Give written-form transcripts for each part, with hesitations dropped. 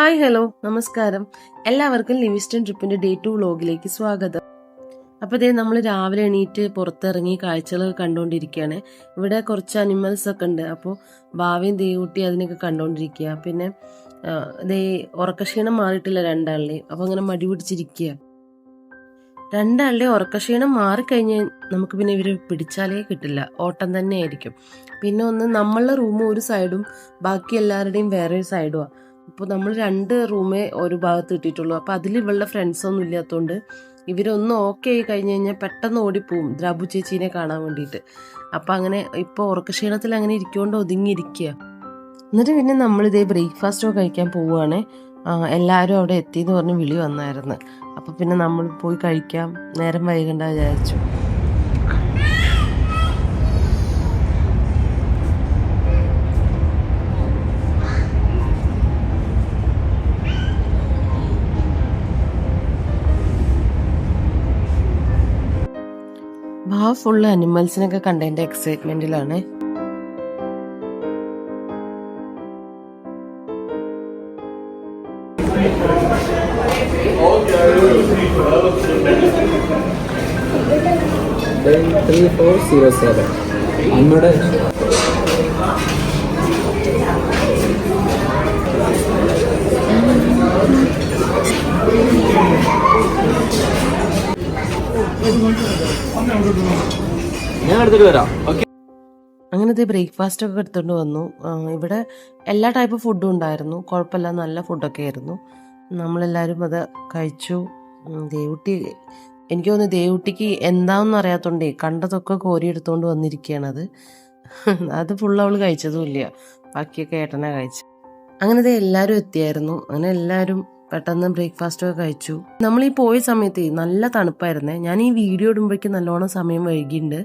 Hi hello നമസ്കാരം. എല്ലാവർക്കും Livingstone ട്രിപ്പിന്റെ day 2 വ്ലോഗിലേക്ക് സ്വാഗതം. അപ്പോൾ ഇതേ നമ്മൾ രാവിലെ എണീറ്റ് പുറത്തിറങ്ങി കാഴ്ചകൾ കണ്ടുകൊണ്ടിരിക്കുകയാണ്. ഇവിടെ കുറച്ച് അനിമൽസ് ഒക്കെ ഉണ്ട്. അപ്പോൾ ഭാവിയും ദേവൂട്ടി അതിനൊക്കെ കണ്ടുകൊണ്ടിരിക്കുക. പിന്നെ ഇതേ ഉറക്കക്ഷീണം മാറിയിട്ടില്ല രണ്ടാളുടെയും. അപ്പോൾ അങ്ങനെ മടി പിടിച്ചിരിക്കുക. രണ്ടാളുടെ ഉറക്കക്ഷീണം മാറിക്കഴിഞ്ഞാൽ നമുക്ക് പിന്നെ ഇവരെ പിടിച്ചാലേ കിട്ടില്ല, ഓട്ടം തന്നെ ആയിരിക്കും. പിന്നെ ഒന്ന് നമ്മളുടെ റൂം ഒരു സൈഡും ബാക്കി എല്ലാവരുടെയും വേറെ ഒരു സൈഡുമാണ്. അപ്പോൾ നമ്മൾ 2 റൂമേ ഒരു ഭാഗത്ത് കിട്ടിയിട്ടുള്ളൂ. അപ്പോൾ അതിൽ ഇവളുടെ ഫ്രണ്ട്സൊന്നും ഇല്ലാത്തതുകൊണ്ട് ഇവരൊന്ന് ഓക്കെ ആയി കഴിഞ്ഞ് കഴിഞ്ഞാൽ പെട്ടെന്ന് ഓടിപ്പോവും ദ്രാബു ചേച്ചീനെ കാണാൻ വേണ്ടിയിട്ട്. അപ്പം അങ്ങനെ ഇപ്പോൾ ഉറക്കക്ഷീണത്തിൽ അങ്ങനെ ഇരിക്കുകൊണ്ട് ഒതുങ്ങിയിരിക്കുക. എന്നിട്ട് പിന്നെ നമ്മളിതേ ബ്രേക്ക്ഫാസ്റ്റൊക്കെ കഴിക്കാൻ പോവുകയാണ്. എല്ലാവരും അവിടെ എത്തിയെന്ന് പറഞ്ഞ് വിളി വന്നായിരുന്നു. അപ്പോൾ പിന്നെ നമ്മൾ പോയി കഴിക്കാം, നേരം വൈകണ്ട വിചാരിച്ചു. ഫുള്ള് അനിമൽസിനൊക്കെ കണ്ടതിൻ്റെ എക്സൈറ്റ്മെന്റിലാണ്. അങ്ങനത്തെ ബ്രേക്ക്ഫാസ്റ്റ് ഒക്കെ എടുത്തുകൊണ്ട് വന്നു. ഇവിടെ എല്ലാ ടൈപ്പ് ഫുഡും ഉണ്ടായിരുന്നു, കുഴപ്പമില്ല, നല്ല ഫുഡൊക്കെ ആയിരുന്നു. നമ്മളെല്ലാവരും അത് കഴിച്ചു. ദേവുട്ടി, എനിക്ക് തോന്നുന്നു ദേവുട്ടിക്ക് എന്താണെന്ന് അറിയാത്തോണ്ടേ കണ്ടതൊക്കെ കോരിയെടുത്തോണ്ട് വന്നിരിക്കുകയാണ്. അത് ഫുള്ള് അവൾ കഴിച്ചതുമില്ല, ബാക്കിയൊക്കെ ഏട്ടനാ കഴിച്ചു. അങ്ങനത്തെ എല്ലാവരും എത്തിയായിരുന്നു. അങ്ങനെ എല്ലാവരും പെട്ടെന്ന് ബ്രേക്ക്ഫാസ്റ്റൊക്കെ കഴിച്ചു. നമ്മൾ ഈ പോയ സമയത്ത് നല്ല തണുപ്പായിരുന്നേ. ഞാൻ ഈ വീഡിയോ ഇടുമ്പോഴേക്കും നല്ലോണം സമയം വൈകിയിട്ടുണ്ട്.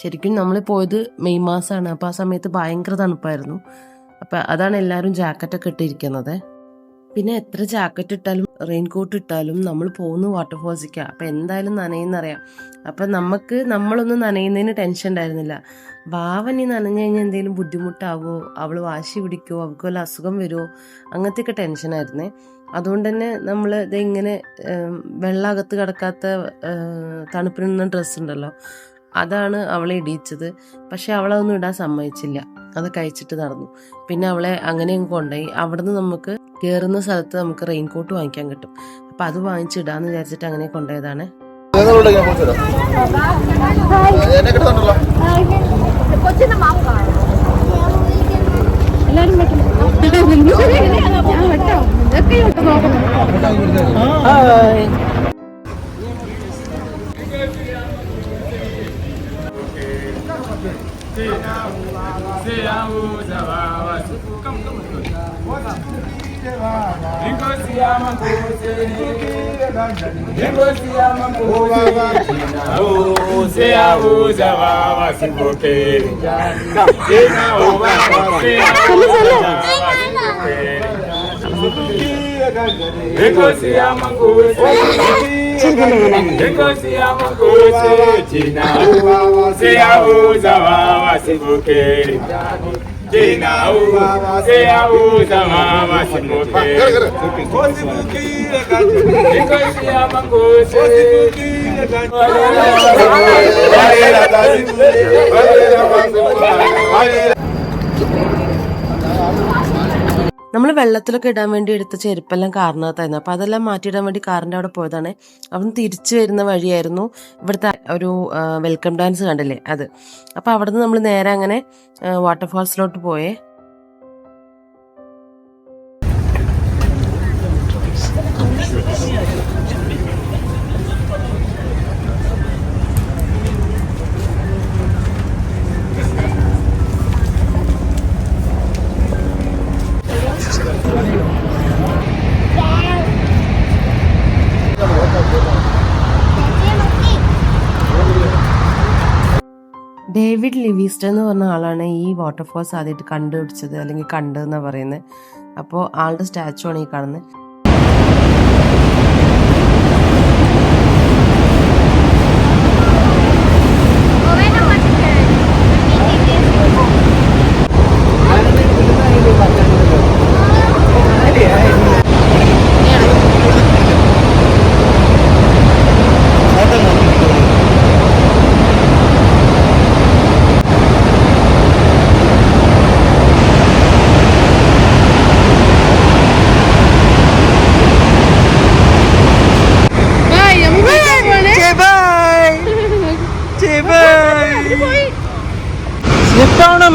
ശരിക്കും നമ്മൾ പോയത് മെയ് മാസമാണ്. അപ്പോൾ ആ സമയത്ത് ഭയങ്കര തണുപ്പായിരുന്നു. അപ്പം അതാണ് എല്ലാവരും ജാക്കറ്റൊക്കെ ഇട്ടിരിക്കുന്നത്. പിന്നെ എത്ര ജാക്കറ്റ് ഇട്ടാലും റെയിൻകോട്ട് ഇട്ടാലും നമ്മൾ പോകുന്ന വാട്ടർഫോൾസിലേക്കാണ്. അപ്പം എന്തായാലും നനയുന്നറിയാം. അപ്പം നമ്മളൊന്നും നനയുന്നതിന് ടെൻഷൻ ഉണ്ടായിരുന്നില്ല. ഭാവനി നനഞ്ഞു കഴിഞ്ഞാൽ എന്തെങ്കിലും ബുദ്ധിമുട്ടാവോ, അവൾ വാശി പിടിക്കുമോ, അവൾക്ക് വല്ല അസുഖം വരുമോ, അങ്ങനത്തെയൊക്കെ ടെൻഷനായിരുന്നേ. അതുകൊണ്ട് തന്നെ നമ്മൾ ഇതിങ്ങനെ വെള്ളമകത്ത് കിടക്കാത്ത തണുപ്പിനുള്ള ഡ്രസ്സ് ഉണ്ടല്ലോ, അതാണ് അവളെ ഇടിയിച്ചത്. പക്ഷെ അവളതൊന്നും ഇടാൻ സമ്മതിച്ചില്ല, അത് കഴിച്ചിട്ട് നടന്നു. പിന്നെ അവളെ അങ്ങനെ കൊണ്ടുപോയി. അവിടെ നിന്ന് നമുക്ക് കയറുന്ന സ്ഥലത്ത് നമുക്ക് റെയിൻകോട്ട് വാങ്ങിക്കാൻ കിട്ടും. അപ്പം അത് വാങ്ങിച്ചിടാന്ന് വിചാരിച്ചിട്ട് അങ്ങനെ കൊണ്ടുപോയതാണ്. നമ്മൾ വെള്ളത്തിലൊക്കെ ഇടാൻ വേണ്ടി എടുത്ത ചെരുപ്പെല്ലാം കാറിനകത്തായിരുന്നു. അപ്പോൾ അതെല്ലാം മാറ്റിയിടാൻ വേണ്ടി കാറിൻ്റെ അവിടെ പോയതാണ്. അവിടുന്ന് തിരിച്ചു വരുന്ന വഴിയായിരുന്നു ഇവിടുത്തെ ഒരു വെൽക്കം ഡാൻസ് കണ്ടില്ലേ, അത്. അപ്പോൾ അവിടുന്ന് നമ്മൾ നേരെ അങ്ങനെ വാട്ടർഫാൾസിലോട്ട് പോയേ. ഡേവിഡ് ലിവിസ്റ്റൺ എന്ന് പറഞ്ഞ ആളാണ് ഈ വാട്ടർഫോൾസ് ആദ്യമായിട്ട് കണ്ടുപിടിച്ചത്, അല്ലെങ്കിൽ കണ്ടതെന്നാണ് പറയുന്നത്. അപ്പോൾ ആളുടെ സ്റ്റാച്ചു ആണ് ഈ കാണുന്നത്.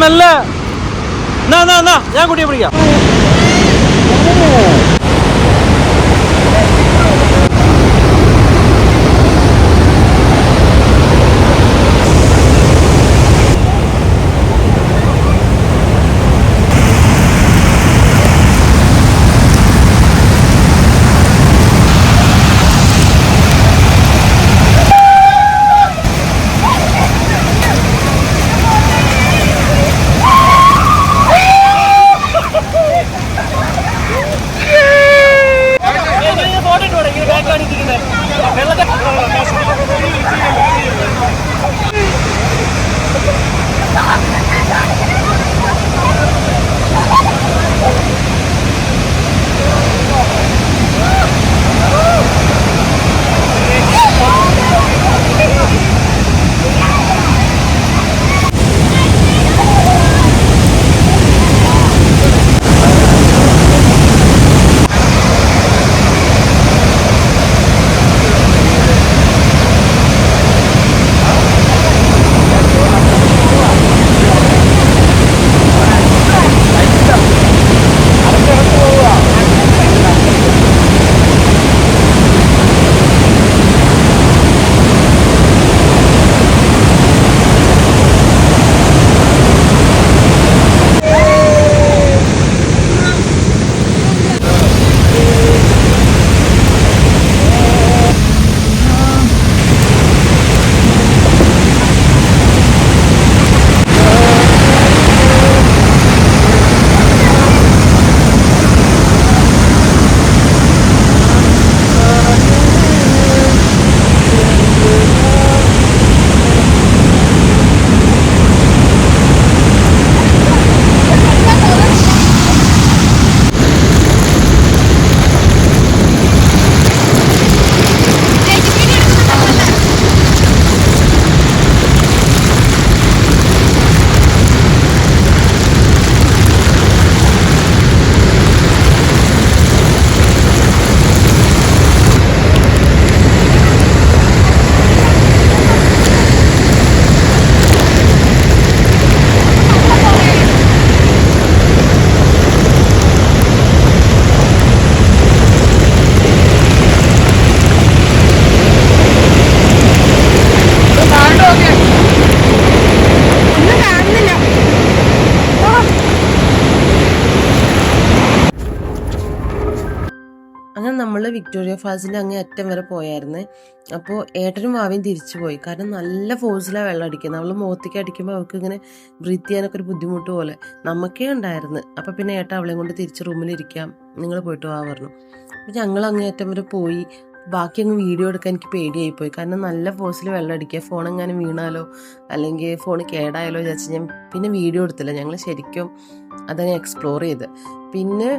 മെല്ലെ. ഞാൻ കുട്ടിയെ പിടിക്കാം. അങ്ങനെ നമ്മൾ വിക്ടോറിയ ഫാൾസിൻ്റെ അങ്ങേ അറ്റം വരെ പോയായിരുന്നു. അപ്പോൾ ഏട്ടനും മാവിയും തിരിച്ചു പോയി. കാരണം നല്ല ഫോഴ്സിലാണ് വെള്ളം അടിക്കുന്നത്. നമ്മൾ മുഖത്തേക്ക് അടിക്കുമ്പോൾ അവൾക്ക് ഇങ്ങനെ ബ്രീത്ത് ചെയ്യാനൊക്കെ ഒരു ബുദ്ധിമുട്ട് പോലെ നമുക്കേ ഉണ്ടായിരുന്നു. അപ്പോൾ പിന്നെ ഏട്ടൻ അവളെയും കൊണ്ട് തിരിച്ച് റൂമിലിരിക്കാം, നിങ്ങൾ പോയിട്ട് വാ പറഞ്ഞു. അപ്പോൾ ഞങ്ങൾ അങ്ങേ അറ്റം വരെ പോയി. ബാക്കി അങ്ങ് വീഡിയോ എടുക്കാൻ എനിക്ക് പേടിയായിപ്പോയി. കാരണം നല്ല ഫോഴ്സിൽ വെള്ളം അടിക്കുക, ഫോൺ എങ്ങാനും വീണാലോ അല്ലെങ്കിൽ ഫോൺ കേടായാലോ വിചാരിച്ച് ഞാൻ പിന്നെ വീഡിയോ എടുത്തില്ല. ഞങ്ങൾ ശരിക്കും അതങ്ങ് എക്സ്പ്ലോർ ചെയ്ത്. പിന്നെ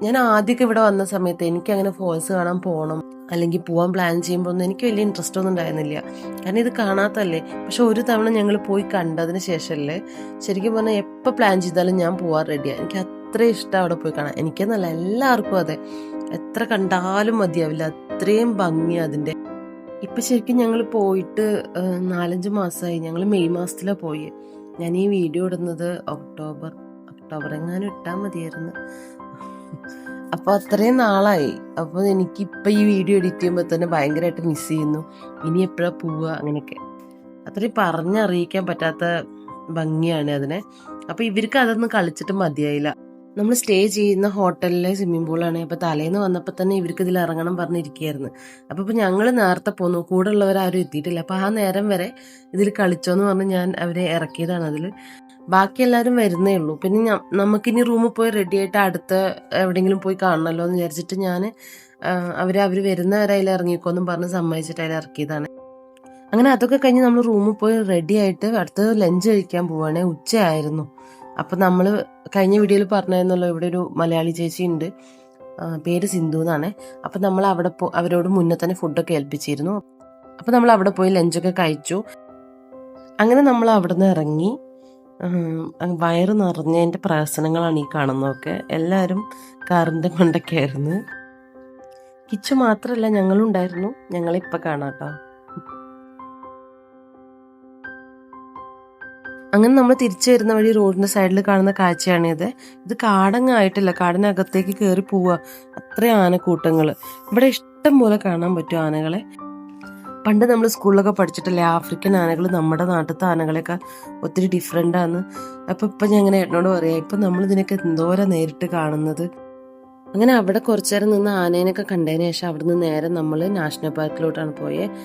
ഞാൻ ആദ്യമൊക്കെ ഇവിടെ വന്ന സമയത്ത് എനിക്കങ്ങനെ ഫോൾസ് കാണാൻ പോകണം അല്ലെങ്കിൽ പോകാൻ പ്ലാൻ ചെയ്യുമ്പോൾ ഒന്നും എനിക്ക് വലിയ ഇൻട്രസ്റ്റ് ഒന്നും ഉണ്ടായിരുന്നില്ല. കാരണം ഇത് കാണാത്തല്ലേ. പക്ഷെ ഒരു തവണ ഞങ്ങൾ പോയി കണ്ടതിന് ശേഷമല്ലേ ശരിക്കും പറഞ്ഞാൽ എപ്പോൾ പ്ലാൻ ചെയ്താലും ഞാൻ പോകാൻ റെഡിയാണ്. എനിക്ക് അത്ര ഇഷ്ടം അവിടെ പോയി കാണാൻ. എനിക്കെന്നല്ല, എല്ലാവർക്കും അതെ. എത്ര കണ്ടാലും മതിയാവില്ല, അത്രയും ഭംഗിയാണ് അതിൻ്റെ. ഇപ്പം ശരിക്കും ഞങ്ങൾ പോയിട്ട് 4-5 മാസമായി. ഞങ്ങൾ മെയ് മാസത്തിലാണ് പോയി. ഞാൻ ഈ വീഡിയോ ഇടുന്നത് ഒക്ടോബർ എങ്ങാനും ഇട്ടാൽ മതിയായിരുന്നു. അപ്പോൾ അത്രയും നാളായി. അപ്പോൾ എനിക്കിപ്പോൾ ഈ വീഡിയോ എഡിറ്റ് ചെയ്യുമ്പോൾ തന്നെ ഭയങ്കരമായിട്ട് മിസ് ചെയ്യുന്നു. ഇനി എപ്പോഴാണ് പോവുക അങ്ങനെയൊക്കെ. അത്രയും പറഞ്ഞറിയിക്കാൻ പറ്റാത്ത ഭംഗിയാണ് അതിനെ. അപ്പോൾ ഇവർക്ക് അതൊന്നും കളിച്ചിട്ട് മതിയായില്ല. നമ്മൾ സ്റ്റേ ചെയ്യുന്ന ഹോട്ടലിലെ സ്വിമ്മിംഗ് പൂളാണ്. അപ്പോൾ തലേന്ന് വന്നപ്പോൾ തന്നെ ഇവർക്ക് ഇതിൽ ഇറങ്ങണം പറഞ്ഞിരിക്കുകയായിരുന്നു. അപ്പോൾ ഇപ്പോൾ ഞങ്ങൾ നേരത്തെ പോന്നു, കൂടെ ഉള്ളവരാരും എത്തിയിട്ടില്ല. അപ്പോൾ ആ നേരം വരെ ഇതിൽ കളിച്ചോന്ന് പറഞ്ഞ് ഞാൻ അവരെ ഇറക്കിയതാണ് അതിൽ. ബാക്കി എല്ലാവരും വരുന്നേ ഉള്ളൂ. പിന്നെ നമുക്കിനി റൂമിൽ പോയി റെഡി ആയിട്ട് അടുത്ത എവിടെയെങ്കിലും പോയി കാണണമല്ലോ എന്ന് വിചാരിച്ചിട്ട് ഞാൻ അവർ വരുന്നവരെ അതിൽ ഇറങ്ങിക്കോന്നും പറഞ്ഞ് സമ്മതിച്ചിട്ട് അതിൽ ഇറക്കിയതാണ്. അങ്ങനെ അതൊക്കെ കഴിഞ്ഞ് നമ്മൾ റൂമിൽ പോയി റെഡി ആയിട്ട് അടുത്തത് ലഞ്ച് കഴിക്കാൻ പോവുകയാണെ. ഉച്ചയായിരുന്നു. അപ്പം നമ്മൾ കഴിഞ്ഞ വീഡിയോയിൽ പറഞ്ഞായിരുന്നല്ലോ, ഇവിടെ ഒരു മലയാളി ചേച്ചി ഉണ്ട്, പേര് സിന്ധു എന്നാണ്. അപ്പം നമ്മൾ അവിടെ അവരോട് മുന്നേ തന്നെ ഫുഡൊക്കെ ഏൽപ്പിച്ചിരുന്നു. അപ്പം നമ്മൾ അവിടെ പോയി ലഞ്ചൊക്കെ കഴിച്ചു. അങ്ങനെ നമ്മൾ അവിടെ നിന്ന് ഇറങ്ങി. വയറ് നിറഞ്ഞതിൻ്റെ പ്രഹസനങ്ങളാണ് ഈ കാണുന്നതൊക്കെ. എല്ലാവരും കാറിൻ്റെ മണ്ടയ്ക്കായിരുന്നു. കിച്ചു മാത്രമല്ല, ഞങ്ങളുണ്ടായിരുന്നു. ഞങ്ങളിപ്പോൾ കാണാം കേട്ടോ. അങ്ങനെ നമ്മൾ തിരിച്ചു വരുന്ന വഴി റോഡിന്റെ സൈഡിൽ കാണുന്ന കാഴ്ചയാണിത്. ഇത് കാടങ്ങ് ആയിട്ടില്ല, കാടിനകത്തേക്ക് കയറി പോവുക, അത്രയും ആനക്കൂട്ടങ്ങൾ ഇവിടെ ഇഷ്ടം പോലെ കാണാൻ പറ്റും ആനകളെ. പണ്ട് നമ്മൾ സ്കൂളിലൊക്കെ പഠിച്ചിട്ടില്ലേ ആഫ്രിക്കൻ ആനകൾ നമ്മുടെ നാട്ടിലത്തെ ആനകളെയൊക്കെ ഒത്തിരി ഡിഫറെൻ്റാണ്. അപ്പം ഇപ്പം ഞാൻ അങ്ങനെ എന്നോട് പറയാം, ഇപ്പം നമ്മൾ ഇതിനൊക്കെ എന്തോരം നേരിട്ട് കാണുന്നത്. അങ്ങനെ അവിടെ കുറച്ചു നേരം നിന്ന് ആനേനൊക്കെ കണ്ടതിന് ശേഷം അവിടെ നിന്ന് നേരെ നമ്മൾ നാഷണൽ പാർക്കിലോട്ടാണ് പോയത്.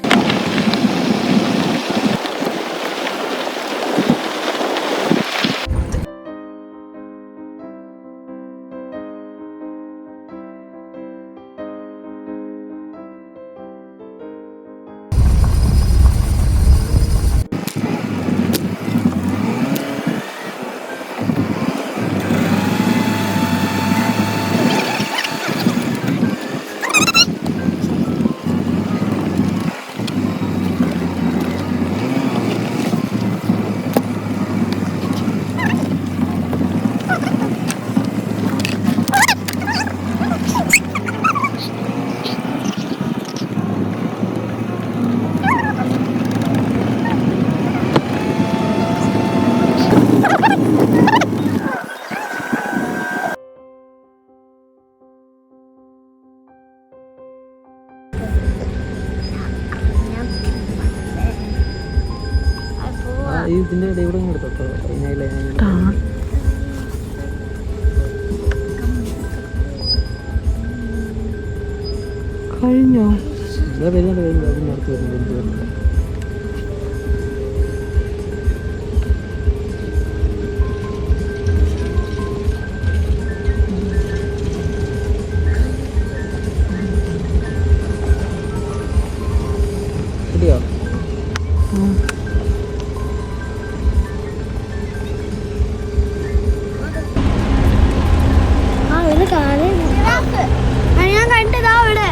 ഇതിന്റെ ഇടയിൽ കൂടെ എടുത്തോ കഴിഞ്ഞോ? കിട്ടിയോ? ഞാൻ കണ്ടതാ അവിടെ.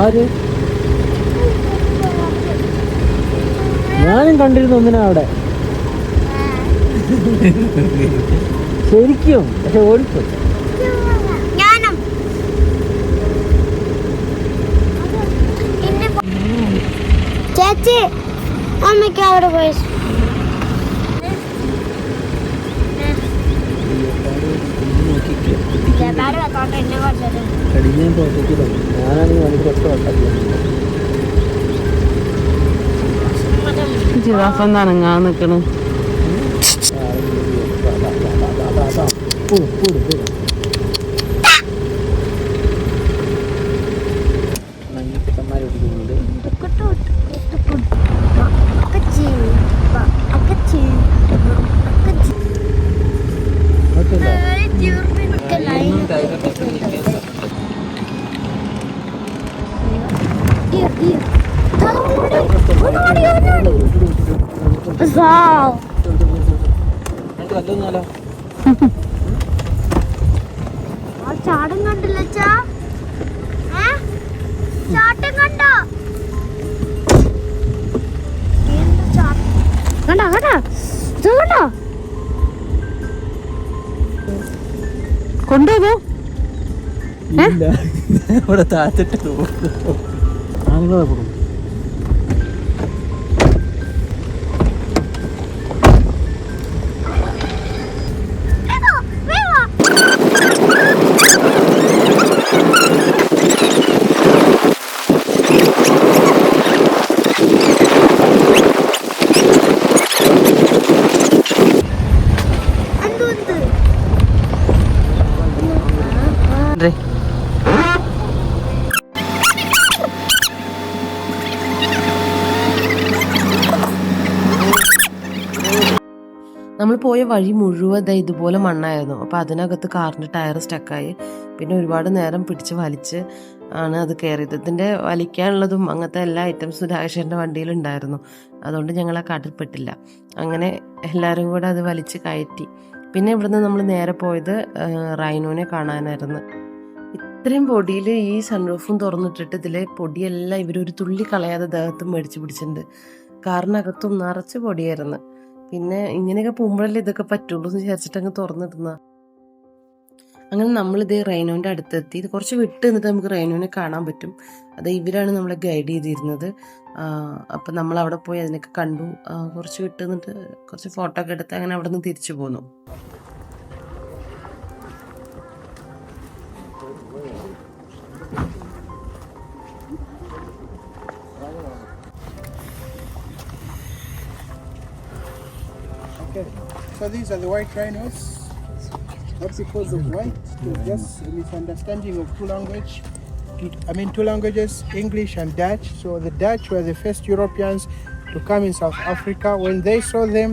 ആര്? ഞാനും കണ്ടിരുന്നു ഒന്നിനാ അവിടെ ശരിക്കും, പക്ഷെ ഓടിപ്പോയി. ചേച്ചി അമ്മയ്ക്ക് അവിടെ പോയി ജിറാഫ് എന്താണ് ഞാൻ നിക്കണ്? ചാടം കണ്ടില്ല ചാട്ടം കണ്ടോ? കണ്ടോ കണ്ടോ കണ്ടോ? കൊണ്ടുപോകോ? അവിടെ താത്തിട്ട് ആളുകളെ കൊടുക്കും. നമ്മൾ പോയ വഴി മുഴുവൻ ഇതുപോലെ മണ്ണായിരുന്നു. അപ്പോൾ അതിനകത്ത് കാറിൻ്റെ ടയർ സ്റ്റക്കായി. പിന്നെ ഒരുപാട് നേരം പിടിച്ച് വലിച്ച് ആണ് അത് കയറിയത്. ഇതിൻ്റെ വലിക്കാനുള്ളതും അങ്ങനത്തെ എല്ലാ ഐറ്റംസും രാജേഷൻ്റെ വണ്ടിയിലുണ്ടായിരുന്നു. അതുകൊണ്ട് ഞങ്ങൾ ആ കാട്ടിൽപ്പെട്ടില്ല. അങ്ങനെ എല്ലാവരും കൂടെ അത് വലിച്ച് കയറ്റി. പിന്നെ ഇവിടുന്ന് നമ്മൾ നേരെ പോയത് റൈനോനെ കാണാനായിരുന്നു. ഇത്രയും പൊടിയിൽ ഈ സൺറൂഫും തുറന്നിട്ടിട്ട് ഇതിലെ പൊടിയെല്ലാം ഇവരൊരു തുള്ളി കളയാതെ ദേഹത്തും മേടിച്ച് പിടിച്ചിട്ടുണ്ട്. കാറിനകത്തും നിറച്ച് പൊടിയായിരുന്നു. പിന്നെ ഇങ്ങനെയൊക്കെ പോകുമ്പോഴല്ലേ ഇതൊക്കെ പറ്റുള്ളൂ എന്ന് വിചാരിച്ചിട്ട് അങ്ങ് തുറന്നിടുന്ന. അങ്ങനെ നമ്മളിത് റൈനോൻ്റെ അടുത്തെത്തി. ഇത് കുറച്ച് വിട്ട് നിന്നിട്ട് നമുക്ക് റൈനോനെ കാണാൻ പറ്റും. അത് ഇവരാണ് നമ്മളെ ഗൈഡ് ചെയ്തിരുന്നത്. അപ്പം നമ്മൾ അവിടെ പോയി അതിനൊക്കെ കണ്ടു. കുറച്ച് വിട്ട് നിന്നിട്ട് കുറച്ച് ഫോട്ടോ ഒക്കെ എടുത്ത് അങ്ങനെ അവിടെ നിന്ന് തിരിച്ചു പോന്നു. Okay, so these are the white rhinos. Not because of white, just a misunderstanding of two languages, English and Dutch. So the Dutch were the first Europeans to come in South Africa. When they saw them,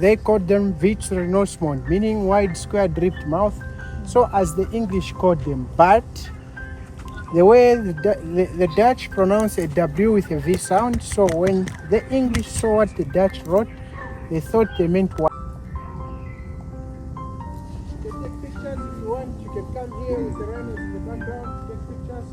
they called them Wit-Rhinosmond, meaning wide, square, dripped mouth. So as the English called them, but the way the Dutch pronounce a W with a V sound, so when the English saw what the Dutch wrote, they thought they meant white. You can take pictures if you want. You can come here with the rhinos in the background, take pictures.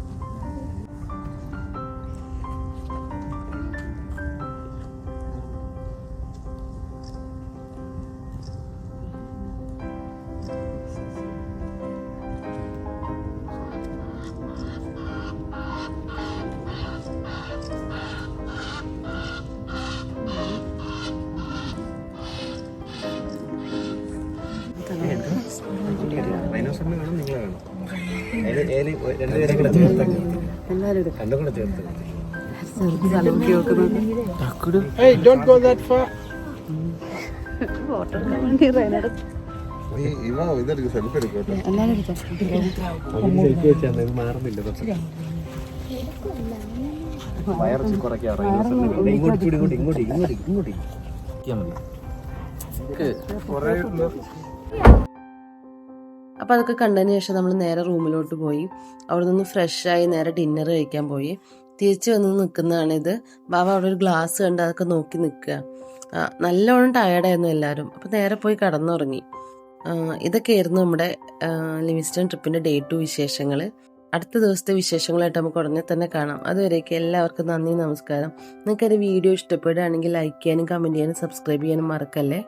റൈനോസറിനെ വേണം, നിങ്ങളെ വേണം. രണ്ടുപേരും കൂടെ ചേർത്ത് രണ്ടും കൂടെ ചേർത്ത്. Hey, don't go that far. ഇതെടുക്കും, സെൽഫി എടുക്കട്ടെ. സെൽഫി വെച്ചാൽ ഇത് മാറുന്നില്ല. വയറച്ച് കുറയ്ക്കാം. റൈനോസറിനെ ഇങ്ങോട്ട് ചൂടി ഇങ്ങോട്ട് അപ്പോൾ അതൊക്കെ കണ്ടതിന് ശേഷം നമ്മൾ നേരെ റൂമിലോട്ട് പോയി. അവിടെ നിന്ന് ഫ്രഷായി നേരെ ഡിന്നർ കഴിക്കാൻ പോയി. തിരിച്ച് വന്ന് നിൽക്കുന്നതാണിത്. ബാബ അവിടെ ഒരു ഗ്ലാസ് കണ്ട് അതൊക്കെ നോക്കി നിൽക്കുക. നല്ലോണം ടയേർഡായിരുന്നു എല്ലാവരും. അപ്പോൾ നേരെ പോയി കടന്നുറങ്ങി. ഇതൊക്കെയായിരുന്നു നമ്മുടെ ലിവിങ്സ്റ്റൺ ട്രിപ്പിൻ്റെ ഡേ 2 വിശേഷങ്ങൾ. അടുത്ത ദിവസത്തെ വിശേഷങ്ങളായിട്ട് നമുക്ക് ഉടനെ തന്നെ കാണാം. അതുവരേക്ക് എല്ലാവർക്കും നന്ദി, നമസ്കാരം. നിങ്ങൾക്കൊരു വീഡിയോ ഇഷ്ടപ്പെടുകയാണെങ്കിൽ ലൈക്ക് ചെയ്യാനും കമൻറ്റ് ചെയ്യാനും സബ്സ്ക്രൈബ് ചെയ്യാനും മറക്കല്ലേ.